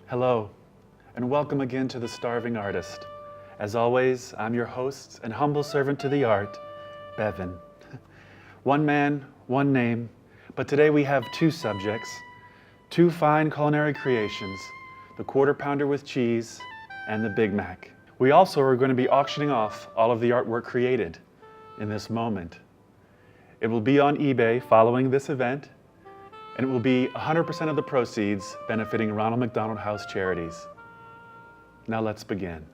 Hello, and welcome again to The Starving Artist. As always, I'm your host and humble servant to the art, Bevan. One man, one name, but today we have two subjects, two fine culinary creations, the Quarter Pounder with cheese and the Big Mac. We also are going to be auctioning off all of the artwork created in this moment. It will be on eBay following this event, and it will be 100% of the proceeds benefiting Ronald McDonald House Charities. Now let's begin.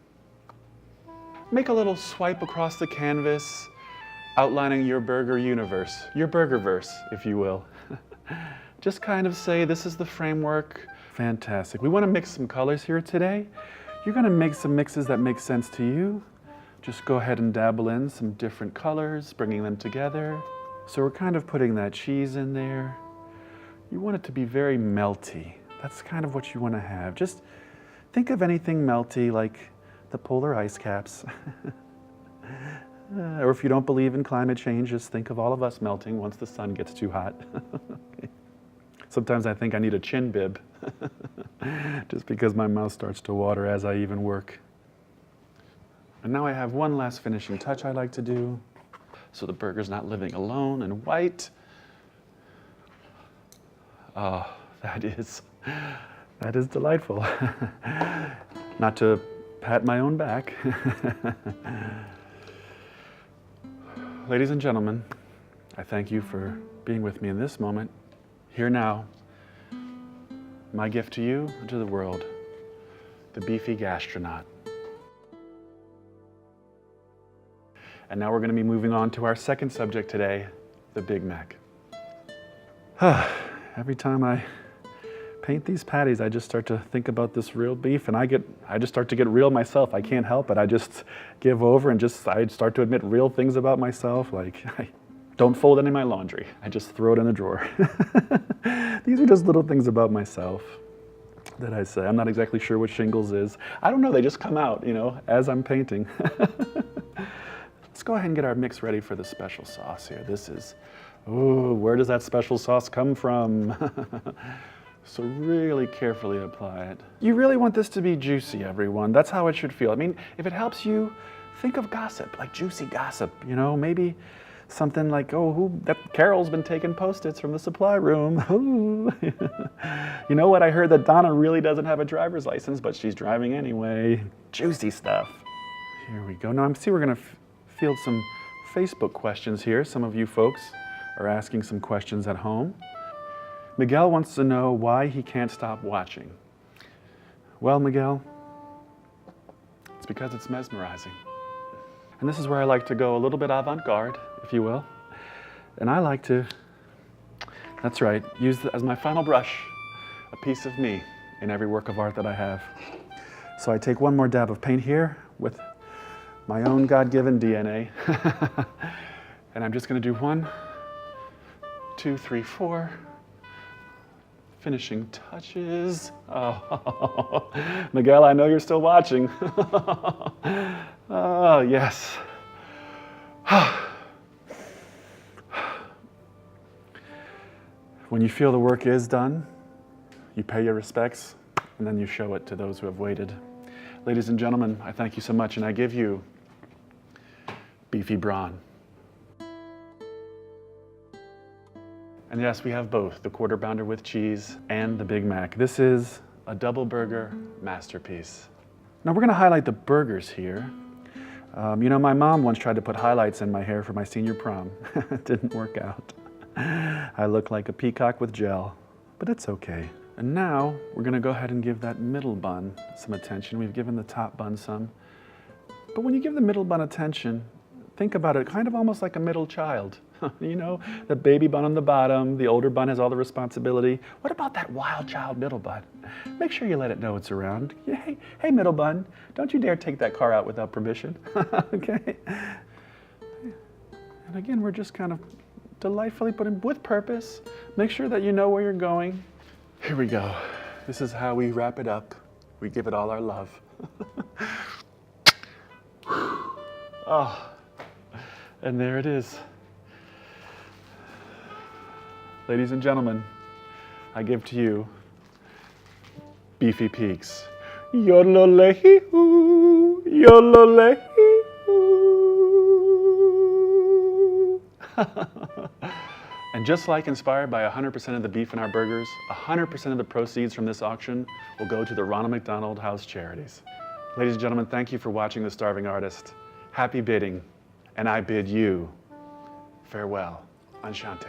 Make a little swipe across the canvas, outlining your burger universe, your burgerverse, if you will. Just kind of say, this is the framework. Fantastic. We want to mix some colors here today. You're going to make some mixes that make sense to you. Just go ahead and dabble in some different colors, bringing them together. So we're kind of putting that cheese in there. You want it to be very melty. That's kind of what you want to have. Just think of anything melty, like the polar ice caps. Or if you don't believe in climate change, just think of all of us melting once the sun gets too hot. Okay. Sometimes I think I need a chin bib, just because my mouth starts to water as I even work. And now I have one last finishing touch I like to do, so the burger's not living alone and white. Oh, that is delightful. Not to pat my own back. Ladies and gentlemen, I thank you for being with me in this moment. Here now, my gift to you and to the world, the beefy gastronaut. And now we're going to be moving on to our second subject today, the Big Mac. Every time I paint these patties, I just start to think about this real beef, and I just start to get real myself. I can't help it. I just give over and I start to admit real things about myself, like I don't fold any of my laundry. I just throw it in the drawer. These are just little things about myself that I say. I'm not exactly sure what shingles is. I don't know, they just come out, as I'm painting. Let's go ahead and get our mix ready for the special sauce here. This is, ooh, where does that special sauce come from? So really carefully apply it. You really want this to be juicy, everyone. That's how it should feel. I mean, if it helps you, think of gossip, like juicy gossip, maybe something like, that Carol's been taking Post-its from the supply room. You know what, I heard that Donna really doesn't have a driver's license, but she's driving anyway. Juicy stuff. Here we go. Now, we're gonna field some Facebook questions here. Some of you folks are asking some questions at home. Miguel wants to know why he can't stop watching. Well, Miguel, it's because it's mesmerizing. And this is where I like to go a little bit avant-garde, if you will. And I like to, that's right, use as my final brush a piece of me in every work of art that I have. So I take one more dab of paint here with my own God-given DNA. And I'm just going to do 1, 2, 3, 4. Finishing touches. Oh, Miguel, I know you're still watching. Oh, yes. When you feel the work is done, you pay your respects, and then you show it to those who have waited. Ladies and gentlemen, I thank you so much, and I give you beefy brawn. And yes, we have both, the Quarter Pounder with cheese and the Big Mac. This is a double burger masterpiece. Now we're gonna highlight the burgers here. My mom once tried to put highlights in my hair for my senior prom. It didn't work out. I look like a peacock with gel, but it's okay. And now we're gonna go ahead and give that middle bun some attention. We've given the top bun some. But when you give the middle bun attention, think about it kind of almost like a middle child. The baby bun on the bottom, the older bun has all the responsibility. What about that wild child middle bun? Make sure you let it know it's around. Hey, middle bun, don't you dare take that car out without permission, okay? And again, we're just kind of delightfully putting with purpose. Make sure that you know where you're going. Here we go. This is how we wrap it up. We give it all our love. Oh, and there it is. Ladies and gentlemen, I give to you beefy peaks. Yodelay-hoo, yodelay-hoo. And just like inspired by 100% of the beef in our burgers, 100% of the proceeds from this auction will go to the Ronald McDonald House Charities. Ladies and gentlemen, thank you for watching The Starving Artist. Happy bidding, and I bid you farewell. Enchanté.